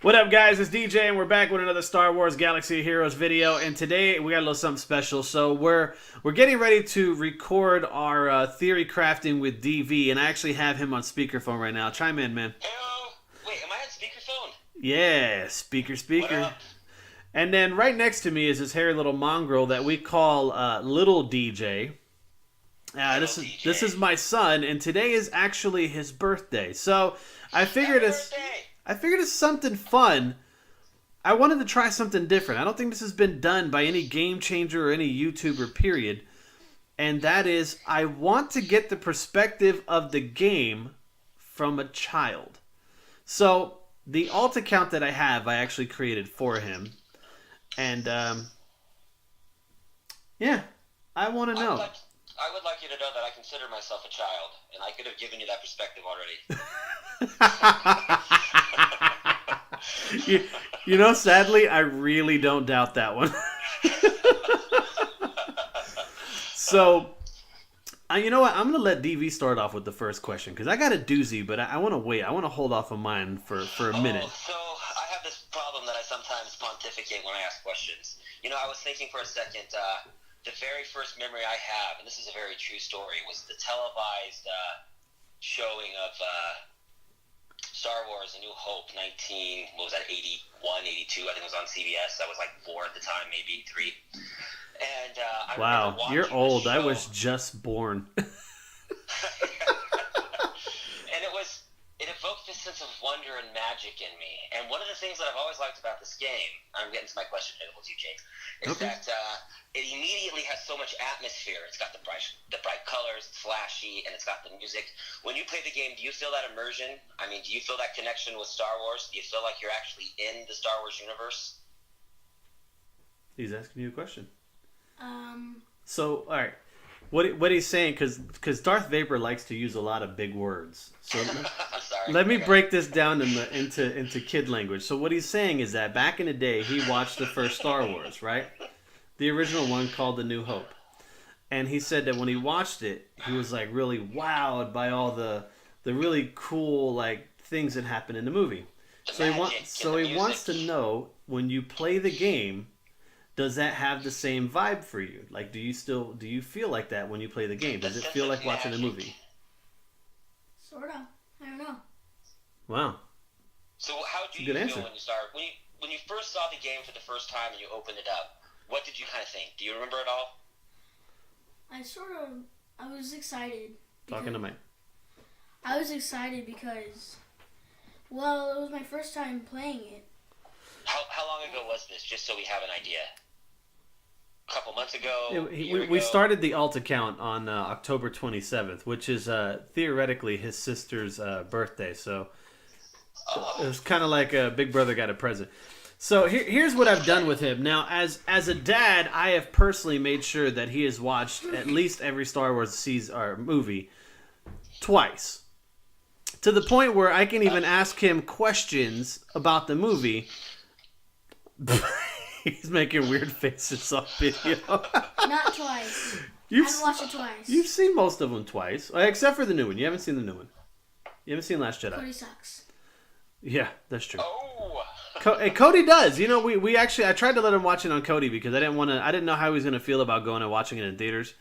What up, guys? It's DJ, and we're back with another Star Wars Galaxy of Heroes video. And today we got a little something special. So we're getting ready to record our theory crafting with DV, and I actually have him on speakerphone right now. Chime in, man. Hello. Wait, am I on speakerphone? Yeah, speaker. What up? And then right next to me is this hairy little mongrel that we call Little DJ. This is my son, and today is actually his birthday. So I figured it's something fun. I wanted to try something different. I don't think this has been done by any game changer or any YouTuber, period. And that is, I want to get the perspective of the game from a child. So the alt account that I have, I actually created for him. And, yeah, I want to know. I would like you to know that I consider myself a child, and I could have given you that perspective already. you know, sadly, I really don't doubt that one. So, you know what? I'm going to let DV start off with the first question, because I got a doozy, but I want to wait. I want to hold off on mine for a minute. So, I have this problem that I sometimes pontificate when I ask questions. You know, I was thinking for a second, the very first memory I have, and this is a very true story, was the televised showing of Star Wars A New Hope, 81, 82, I think it was on CBS. I was like 4 at the time, maybe 3. And I remember watching you're old. the show. I was just born. And it evoked this sense of wonder and magic in me. And one of the things that I've always liked about this game, I'm getting to my question here with you, Jake, is that it immediately has so much atmosphere. It's got the bright colors, it's flashy, and it's got the music. When you play the game, do you feel that immersion? I mean, do you feel that connection with Star Wars? Do you feel like you're actually in the Star Wars universe? He's asking you a question. So, all right. What he's saying, because Darth Vader likes to use a lot of big words. So I'm sorry. let me break this down into kid language. So what he's saying is that back in the day, he watched the first Star Wars, right? The original one called The New Hope. And he said that when he watched it, he was like really wowed by all the really cool like things that happened in the movie. So he wants to know, when you play the game, does that have the same vibe for you? Like, do you feel like that when you play the game? Does it feel like watching a movie? Sort of. I don't know. Wow. So how do you feel when you first saw the game for the first time and you opened it up? What did you kind of think? Do you remember it all? I was excited. Talking to Mike. I was excited because, well, it was my first time playing it. How long ago was this, just so we have an idea? A couple months ago? We started the alt account on October 27th, which is theoretically his sister's birthday. So it was kind of like a big brother got a present. So here's what I've done with him. Now, as a dad, I have personally made sure that he has watched at least every Star Wars movie twice. To the point where I can even ask him questions about the movie. He's making weird faces off video. Not twice. I haven't watched it twice. You've seen most of them twice, except for the new one. You haven't seen the new one. You haven't seen Last Jedi. Cody sucks. Yeah, that's true. Oh. Cody does. You know, we actually, I tried to let him watch it on Cody because I didn't know how he was going to feel about going and watching it in theaters.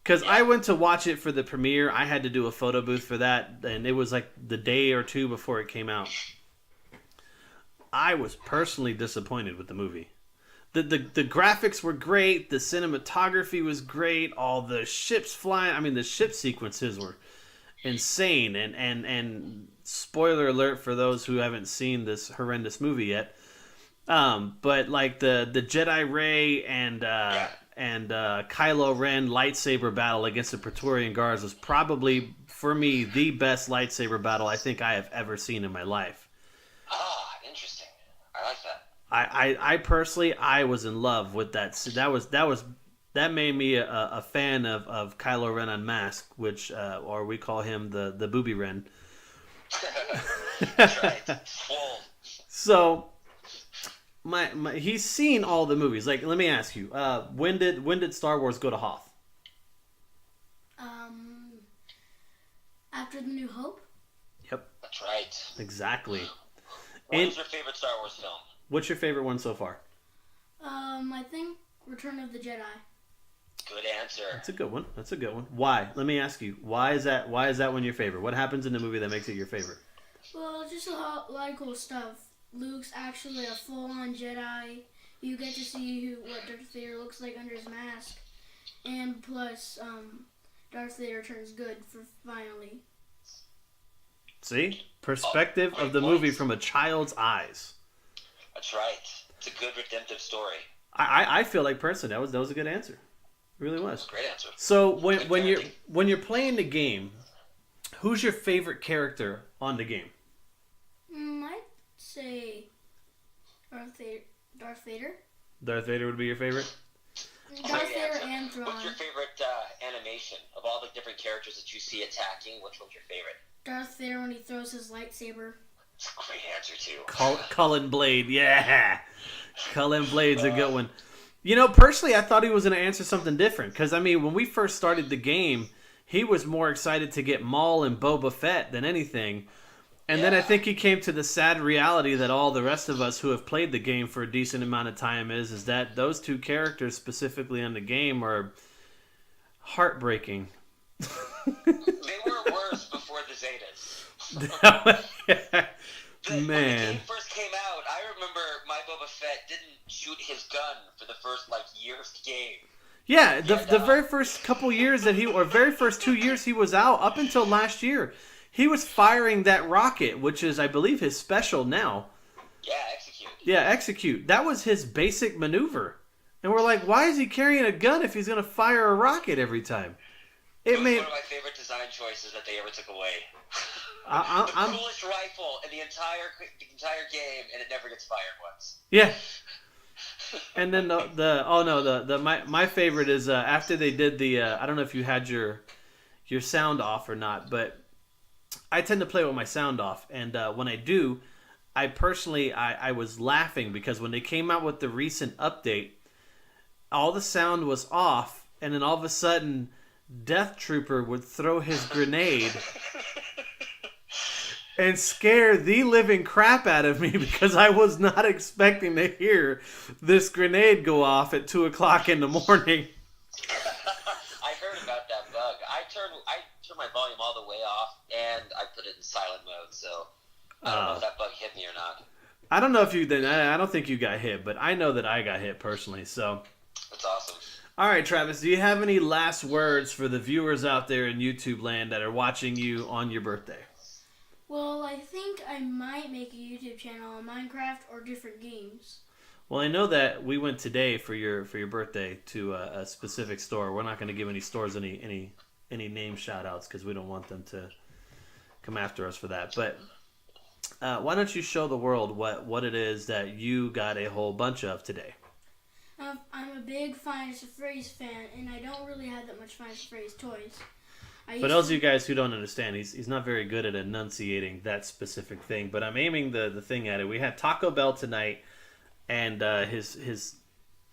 Because I went to watch it for the premiere. I had to do a photo booth for that, and it was like the day or two before it came out. I was personally disappointed with the movie. The graphics were great. The cinematography was great. All the ships flying. I mean, the ship sequences were insane. And spoiler alert for those who haven't seen this horrendous movie yet. But like the Jedi Rey and Kylo Ren lightsaber battle against the Praetorian Guards was probably, for me, the best lightsaber battle I think I have ever seen in my life. Ah, interesting. I like that. I personally, I was in love with that. That made me a fan of Kylo Ren Unmasked, which or we call him the Booby Ren. That's right. Full. So he's seen all the movies. Like, let me ask you, when did Star Wars go to Hoth? After The New Hope? Yep. That's right. Exactly. What And is your favorite Star Wars film? what's your favorite one so far? I think Return of the Jedi. Good answer. That's a good one. That's a good one. Why? Let me ask you. Why is that one your favorite? What happens in the movie that makes it your favorite? Well, just a lot of cool stuff. Luke's actually a full-on Jedi. You get to see what Darth Vader looks like under his mask. And plus, Darth Vader turns good for finally. See? Perspective of the movie from a child's eyes. That's right. It's a good redemptive story. I feel like personally that was a good answer. It really was. Great answer. So when you're playing the game, who's your favorite character on the game? I'd say Darth Vader. Darth Vader would be your favorite? Darth Vader and Thrawn. What's your favorite animation of all the different characters that you see attacking? Which one's your favorite? Darth Vader when he throws his lightsaber. It's a great answer too. Cullen Blade, yeah. Cullen Blade's a good one. You know, personally, I thought he was going to answer something different. Because, I mean, when we first started the game, he was more excited to get Maul and Boba Fett than anything. And then I think he came to the sad reality that all the rest of us who have played the game for a decent amount of time is that those two characters specifically in the game are heartbreaking. They were worse before the Zetas. When the game first came out, I remember my Boba Fett didn't shoot his gun for the first year of the game. Yeah, the very first couple years very first 2 years he was out, up until last year, he was firing that rocket, which is, I believe, his special now. Yeah, execute. Yeah, execute. That was his basic maneuver. And we're like, why is he carrying a gun if he's going to fire a rocket every time? It was one of my favorite design choices that they ever took away. The coolest rifle in the entire game, and it never gets fired once. Yeah. And then my favorite is after they did the I don't know if you had your sound off or not, but I tend to play with my sound off, and when I do, I personally I was laughing because when they came out with the recent update, all the sound was off, and then all of a sudden Death Trooper would throw his grenade and scare the living crap out of me because I was not expecting to hear this grenade go off at 2 o'clock in the morning. I heard about that bug. I turned my volume all the way off, and I put it in silent mode, so I don't know if that bug hit me or not. I don't know if you did. I don't think you got hit, but I know that I got hit personally, so. That's awesome. All right, Travis, do you have any last words for the viewers out there in YouTube land that are watching you on your birthday? Well, I think I might make a YouTube channel on Minecraft or different games. Well, I know that we went today for your birthday to a specific store. We're not going to give any stores any name shout-outs because we don't want them to come after us for that. But why don't you show the world what it is that you got a whole bunch of today? I'm a big Finest Phrase fan, and I don't really have that much Finest Phrase toys. For those of you guys who don't understand, he's not very good at enunciating that specific thing, but I'm aiming the thing at it. We had Taco Bell tonight, and his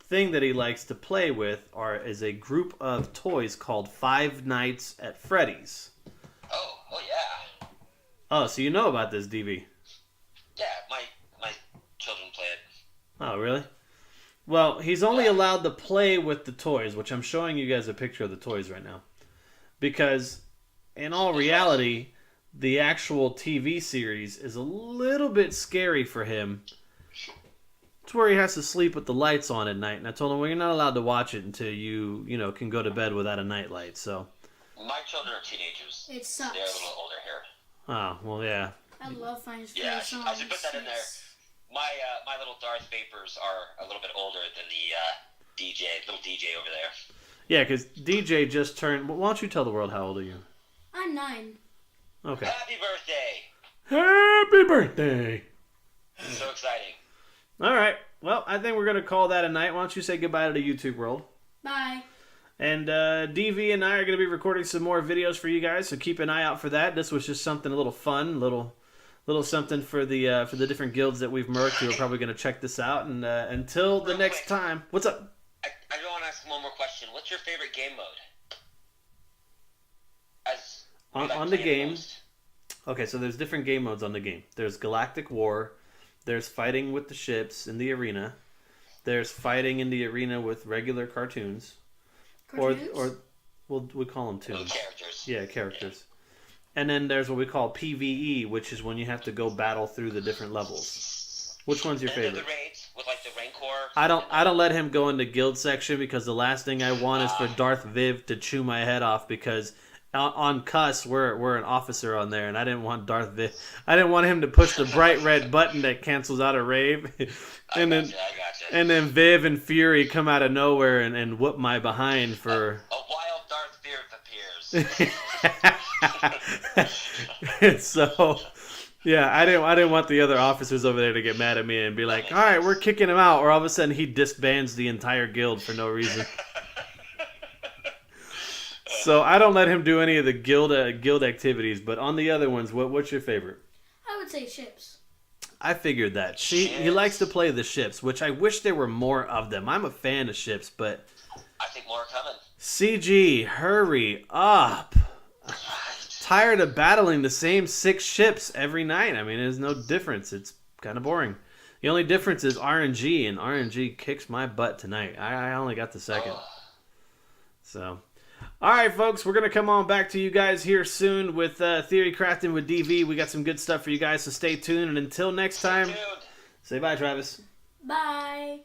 thing that he likes to play with is a group of toys called Five Nights at Freddy's. Oh yeah. Oh, so you know about this, DV? Yeah, my children play it. Oh, really? Well, he's only allowed to play with the toys, which I'm showing you guys a picture of the toys right now. Because, in all reality, the actual TV series is a little bit scary for him. It's where he has to sleep with the lights on at night. And I told him, well, you're not allowed to watch it until you can go to bed without a nightlight. So. My children are teenagers. It sucks. They're a little older here. Oh, well, yeah. I love Finest Phrase Yeah, songs. I should put that in there. My little Darth Vapors are a little bit older than the little DJ over there. Yeah, because DJ just turned... Why don't you tell the world how old are you? I'm 9. Okay. Happy birthday! Happy birthday! So exciting. All right. Well, I think we're going to call that a night. Why don't you say goodbye to the YouTube world? Bye. And DV and I are going to be recording some more videos for you guys, so keep an eye out for that. This was just something a little fun, little something for the different guilds that we've merged who are probably going to check this out. And until the next time... What's up? I want to ask one more question. What's your favorite game mode? On the game... Okay, so there's different game modes on the game. There's Galactic War, There's fighting with the ships in the arena. There's fighting in the arena with regular cartoons. Cartoons? Or we call them tunes. Characters. Yeah, characters. And then there's what we call PvE, which is when you have to go battle through the different levels. Which one's your And then favorite? the raids with like the Rancor. I don't let him go in the guild section because the last thing I want is for Darth Viv to chew my head off because on Cuss we're an officer on there and I didn't want Darth Viv. I didn't want him to push the bright red button that cancels out a rave. and I gotcha. and then Viv and Fury come out of nowhere and whoop my behind for A wild Darth Viv appears. so yeah, I didn't want the other officers over there to get mad at me and be like, all right, we're kicking him out, or all of a sudden he disbands the entire guild for no reason. So I don't let him do any of the guild activities. But on the other ones, what's your favorite? I would say ships. I figured that. He likes to play the ships, which I wish there were more of them. I'm a fan of ships, but I think more are coming. CG, hurry up. Tired of battling the same 6 ships every night. I mean, there's no difference. It's kind of boring. The only difference is RNG, and RNG kicks my butt tonight. I only got the second. So, all right, folks, we're going to come on back to you guys here soon with Theory Crafting with DV. We got some good stuff for you guys, so stay tuned. And until next time, say bye, Travis. Bye.